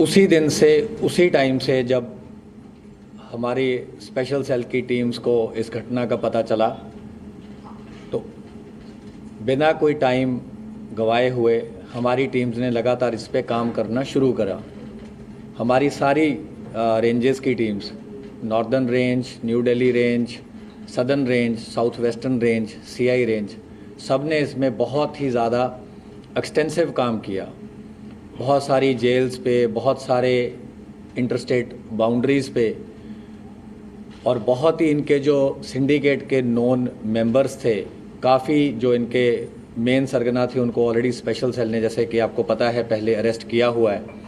उसी दिन से, उसी टाइम से जब हमारी स्पेशल सेल की टीम्स को इस घटना का पता चला, तो बिना कोई टाइम गवाए हुए हमारी टीम्स ने लगातार इस पे काम करना शुरू करा। हमारी सारी रेंजेस की teams, northern range, new Delhi range, southern range, south western range, CI range, सब ने इसमें बहुत ही ज़्यादा एक्सटेंसिव काम किया। बहुत सारी जेल्स पे, बहुत सारे इंटरस्टेट बाउंड्रीज़ पे, और बहुत ही इनके जो सिंडिकेट के नॉन मेंबर्स थे, काफ़ी जो इनके मेन सरगना थे, उनको ऑलरेडी स्पेशल सेल ने, जैसे कि आपको पता है, पहले अरेस्ट किया हुआ है।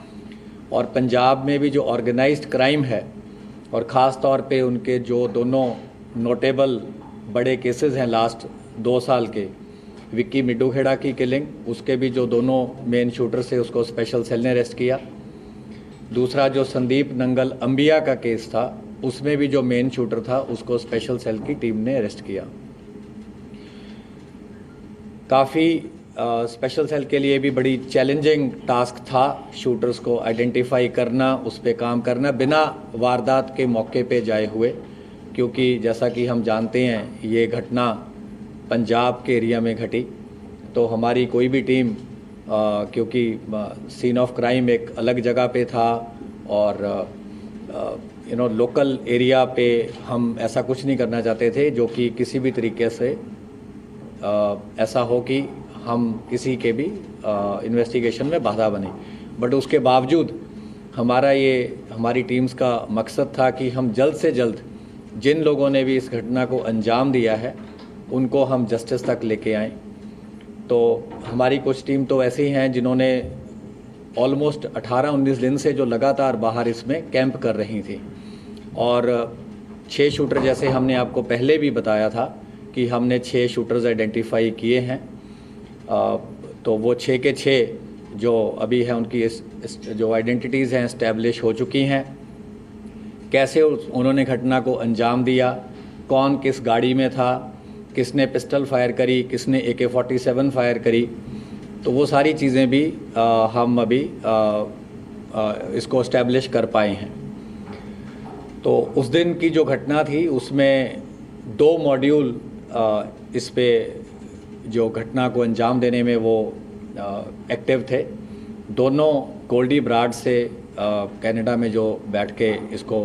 और पंजाब में भी जो ऑर्गेनाइज्ड क्राइम है, और ख़ास तौर पे उनके जो दोनों नोटेबल बड़े केसेस हैं लास्ट 2 साल के, विक्की मिड्डूखेड़ा की किलिंग, उसके भी जो दोनों मेन शूटर्स थे उसको स्पेशल सेल ने अरेस्ट किया। दूसरा जो संदीप नंगल अंबिया का केस था, उसमें भी जो मेन शूटर था उसको स्पेशल सेल की टीम ने अरेस्ट किया। काफ़ी स्पेशल सेल के लिए भी बड़ी चैलेंजिंग टास्क था शूटर्स को आइडेंटिफाई करना, उस पर काम करना बिना वारदात के मौके पे जाए हुए, क्योंकि जैसा कि हम जानते हैं ये घटना पंजाब के एरिया में घटी। तो हमारी कोई भी टीम, क्योंकि सीन ऑफ क्राइम एक अलग जगह पे था और लोकल एरिया पे हम ऐसा कुछ नहीं करना चाहते थे जो कि किसी भी तरीके से ऐसा हो कि हम किसी के भी इन्वेस्टिगेशन में बाधा बने। बट उसके बावजूद हमारी टीम्स का मकसद था कि हम जल्द से जल्द जिन लोगों ने भी इस घटना को अंजाम दिया है उनको हम जस्टिस तक लेके आएँ। तो हमारी कुछ टीम तो ऐसी हैं जिन्होंने ऑलमोस्ट 18-19 दिन से जो लगातार बाहर इसमें कैंप कर रही थी, और 6 शूटर, जैसे हमने आपको पहले भी बताया था कि हमने 6 शूटर्स आइडेंटिफाई किए हैं। तो वो 6 के 6 जो अभी है उनकी जो आइडेंटिटीज़ हैं इस्टेब्लिश हो चुकी हैं। कैसे उन्होंने घटना को अंजाम दिया, कौन किस गाड़ी में था, किसने पिस्टल फायर करी, किसने AK-47 फायर करी, तो वो सारी चीज़ें भी हम अभी इसको इस्टेब्लिश कर पाए हैं। तो उस दिन की जो घटना थी उसमें 2 मॉड्यूल इस पे जो घटना को अंजाम देने में वो एक्टिव थे। दोनों गोल्डी ब्राड से कनाडा में जो बैठ के इसको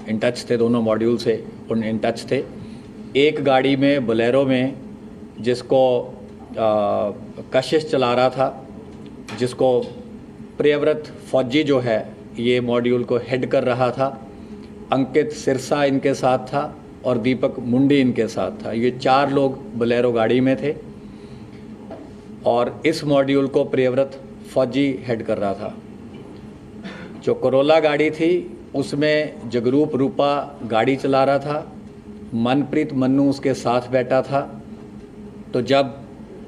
इन टच थे, दोनों मॉड्यूल से इन टच थे। एक गाड़ी में बोलेरो में जिसको कशिश चला रहा था, जिसको प्रियव्रत फौजी जो है ये मॉड्यूल को हेड कर रहा था, अंकित सिरसा इनके साथ था और दीपक मुंडी इनके साथ था। ये 4 लोग बोलेरो गाड़ी में थे और इस मॉड्यूल को प्रियव्रत फौजी हेड कर रहा था। जो करोला गाड़ी थी उसमें जगरूप रूपा गाड़ी चला रहा था, मनप्रीत मन्नू उसके साथ बैठा था। तो जब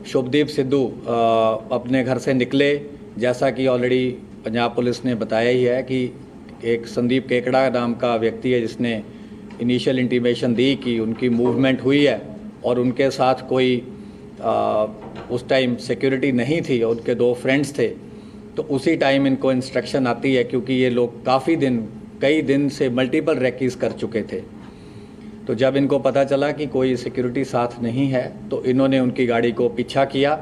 शुभदीप सिद्धू अपने घर से निकले, जैसा कि ऑलरेडी पंजाब पुलिस ने बताया ही है कि एक संदीप केकड़ा नाम का व्यक्ति है जिसने इनिशियल इंटीमेशन दी कि उनकी मूवमेंट हुई है और उनके साथ कोई उस टाइम सिक्योरिटी नहीं थी और उनके 2 फ्रेंड्स थे। तो उसी टाइम इनको इंस्ट्रक्शन आती है, क्योंकि ये लोग कई दिन से मल्टीपल रेकीज कर चुके थे। तो जब इनको पता चला कि कोई सिक्योरिटी साथ नहीं है तो इन्होंने उनकी गाड़ी को पीछा किया।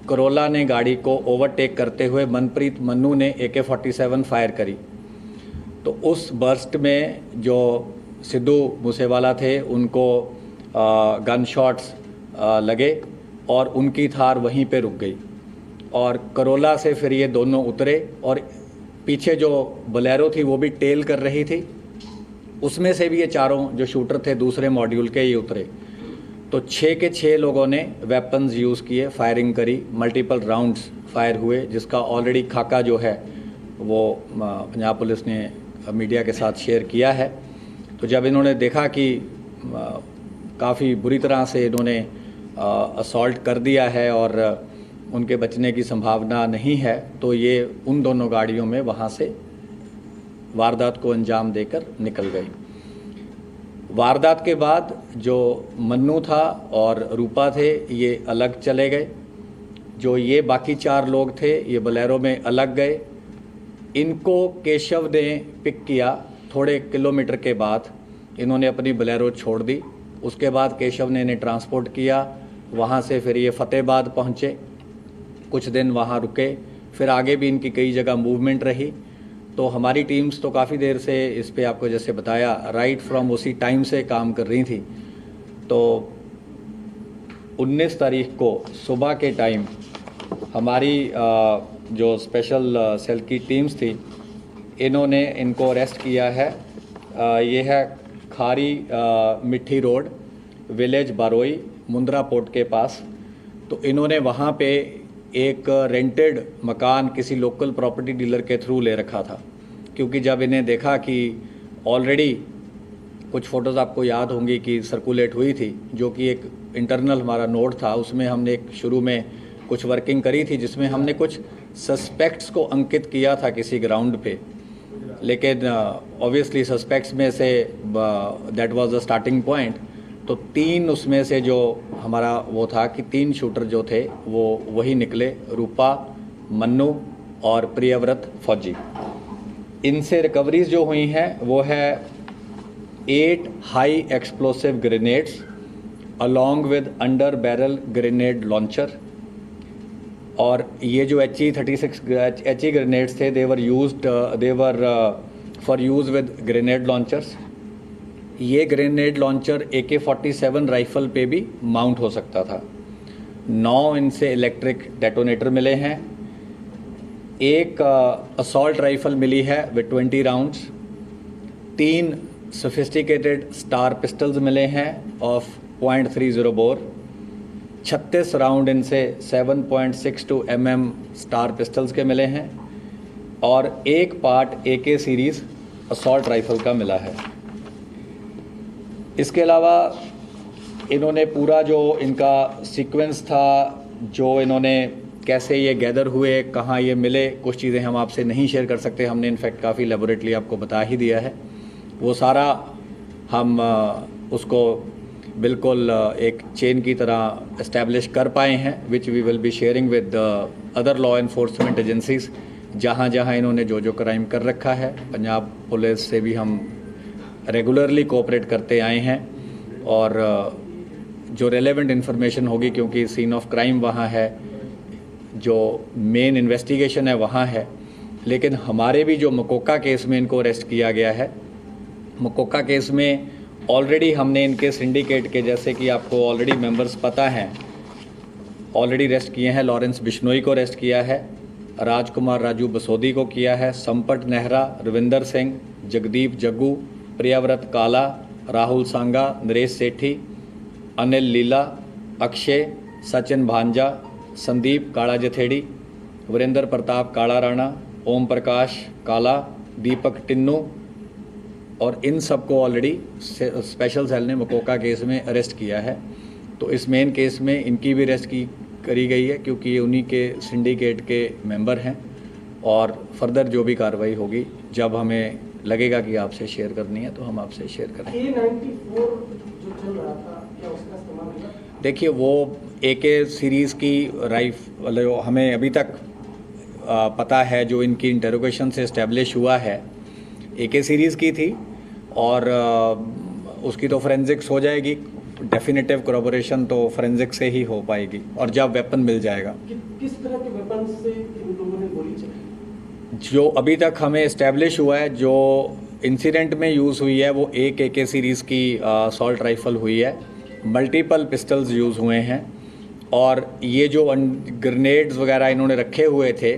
करोला ने गाड़ी को ओवरटेक करते हुए मनप्रीत मन्नू ने AK-47 फायर करी। तो उस बर्स्ट में जो सिद्धू मूसेवाला थे उनको गन शॉट्स लगे और उनकी थार वहीं पे रुक गई। और करोला से फिर ये दोनों उतरे और पीछे जो बोलेरो थी वो भी टेल कर रही थी, उसमें से भी ये 4 जो शूटर थे दूसरे मॉड्यूल के, ये उतरे। तो 6 के 6 लोगों ने वेपन्स यूज़ किए, फायरिंग करी, मल्टीपल राउंड्स फायर हुए, जिसका ऑलरेडी खाका जो है वो पंजाब पुलिस ने मीडिया के साथ शेयर किया है। तो जब इन्होंने देखा कि काफ़ी बुरी तरह से इन्होंने असॉल्ट कर दिया है और उनके बचने की संभावना नहीं है, तो ये उन दोनों गाड़ियों में वहाँ से वारदात को अंजाम देकर निकल गई। वारदात के बाद जो मन्नू था और रूपा थे ये अलग चले गए। जो ये बाकी 4 लोग थे ये बोलेरो में अलग गए इनको केशव ने पिक किया। थोड़े किलोमीटर के बाद इन्होंने अपनी बोलेरो छोड़ दी। उसके बाद केशव ने इन्हें ट्रांसपोर्ट किया। वहाँ से फिर ये फतेहाबाद पहुँचे, कुछ दिन वहाँ रुके, फिर आगे भी इनकी कई जगह मूवमेंट रही। तो हमारी टीम्स तो काफ़ी देर से इस पे आपको जैसे बताया राइट फ्रॉम उसी टाइम से काम कर रही थी। तो 19 तारीख को सुबह के टाइम हमारी जो स्पेशल सेल की टीम्स थी, इन्होंने इनको अरेस्ट किया है। ये है खारी मिट्टी रोड, विलेज बारोई, मुंद्रा पोर्ट के पास। तो इन्होंने वहाँ पे एक रेंटेड मकान किसी लोकल प्रॉपर्टी डीलर के थ्रू ले रखा था, क्योंकि जब इन्हें देखा कि ऑलरेडी कुछ फ़ोटोज़ आपको याद होंगी कि सर्कुलेट हुई थी, जो कि एक इंटरनल हमारा नोट था, उसमें हमने एक शुरू में कुछ वर्किंग करी थी जिसमें हमने कुछ सस्पेक्ट्स को अंकित किया था किसी ग्राउंड पे। लेकिन ऑब्वियसली सस्पेक्ट्स में say that was the starting point. तो 3 उसमें से जो हमारा वो था कि 3 शूटर जो थे वो वही निकले, रूपा, मन्नू और प्रियव्रत फौजी। इनसे रिकवरीज जो हुई हैं वो है 8 high explosive grenades along with under barrel grenade launcher. और ये जो HE-36 ग्रेनेड्स थे they were for use with grenade launchers. ये ग्रेनेड लॉन्चर AK-47 राइफ़ल पे भी माउंट हो सकता था। 9 इनसे इलेक्ट्रिक डेटोनेटर मिले हैं। एक असॉल्ट राइफ़ल मिली है with 20 rounds. 3 sophisticated star pistols मिले हैं ऑफ .30 बोर। 36 राउंड इनसे 7.62 mm स्टार पिस्टल्स के मिले हैं। और एक part AK series assault rifle का मिला है। इसके अलावा इन्होंने पूरा जो इनका सीक्वेंस था, जो इन्होंने कैसे ये गैदर हुए, कहाँ ये मिले, कुछ चीज़ें हम आपसे नहीं शेयर कर सकते। हमने इनफैक्ट काफ़ी लेबोरेटली आपको बता ही दिया है। वो सारा हम उसको बिल्कुल एक चेन की तरह इस्टेब्लिश कर पाए हैं, which we will be sharing with other law enforcement agencies जहाँ जहाँ इन्होंने जो जो क्राइम कर रखा है। पंजाब पुलिस से भी हम रेगुलरली कोऑपरेट करते आए हैं और जो रेलेवेंट इन्फॉर्मेशन होगी, क्योंकि सीन ऑफ क्राइम वहाँ है, जो मेन इन्वेस्टिगेशन है वहाँ है। लेकिन हमारे भी जो मकोका केस में इनको अरेस्ट किया गया है, मकोका केस में ऑलरेडी हमने इनके सिंडिकेट के, जैसे कि आपको ऑलरेडी मेंबर्स पता हैं, ऑलरेडी अरेस्ट किए हैं। लॉरेंस बिश्नोई को अरेस्ट किया है, राजकुमार राजू बसोदी को किया है, संपट नेहरा, रविंदर सिंह, जगदीप जग्गू, प्रियव्रत काला, राहुल सांगा, नरेश सेठी, अनिल लीला, अक्षय, सचिन भांजा, संदीप काला जथेड़ी, वीरेंद्र प्रताप काला राणा, ओम प्रकाश काला, दीपक टिन्नू। और इन सबको ऑलरेडी स्पेशल सेल ने मकोका केस में अरेस्ट किया है। तो इस मेन केस में इनकी भी अरेस्ट करी गई है, क्योंकि ये उन्हीं के सिंडिकेट के मेंबर हैं। और फर्दर जो भी कार्रवाई होगी, जब हमें लगेगा कि आपसे शेयर करनी है तो हम आपसे शेयर करेंगे। AK-94 जो चल रहा था, क्या उसका इस्तेमाल हुआ? देखिए, वो AK सीरीज़ की राइफल हमें अभी तक पता है, जो इनकी इंटरोगेशन से इस्टेब्लिश हुआ है, AK सीरीज़ की थी। और उसकी तो फोरेंसिक्स हो जाएगी, डेफिनेटिव corroboration तो फोरेंसिक से ही हो पाएगी, और जब वेपन मिल जाएगा। किस तरह के वेपन से इन लोगों ने गोली चलाई? जो अभी तक हमें इस्टेब्लिश हुआ है, जो इंसिडेंट में यूज़ हुई है, वो एक AK सीरीज़ की असॉल्ट राइफ़ल हुई है। मल्टीपल पिस्टल्स यूज़ हुए हैं। और ये जो ग्रेनेड्स वगैरह इन्होंने रखे हुए थे,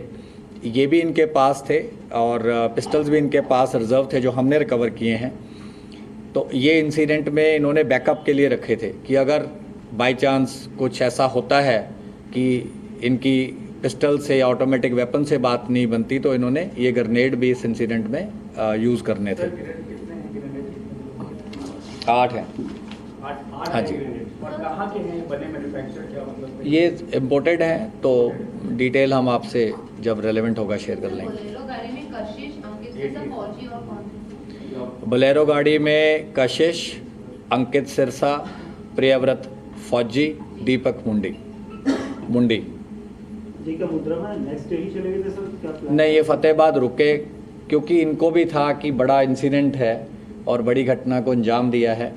ये भी इनके पास थे, और पिस्टल्स भी इनके पास रिजर्व थे, जो हमने रिकवर किए हैं। तो ये इंसिडेंट में इन्होंने बैकअप के लिए रखे थे कि अगर बाय चांस कुछ ऐसा होता है कि इनकी पिस्टल से या ऑटोमेटिक वेपन से बात नहीं बनती, तो इन्होंने ये ग्रेनेड भी इस इंसिडेंट में यूज़ करने थे। 8 हैं। हाँ जी। और कहाँ के हैं, बने मैन्युफैक्चर क्या मतलब? ये इम्पोर्टेड हैं, तो डिटेल हम आपसे जब रेलेवेंट होगा शेयर कर लेंगे। बोलेरो गाड़ी में कशिश, अंकित सिरसा, प्रियव्रत फौजी, दीपक मुंडी। जी का मुद्रा में नेक्स्ट डे ही चले गए थे सर, क्या प्लान? नहीं, ये फतेहाबाद रुके क्योंकि इनको भी था कि बड़ा इंसिडेंट है और बड़ी घटना को अंजाम दिया है।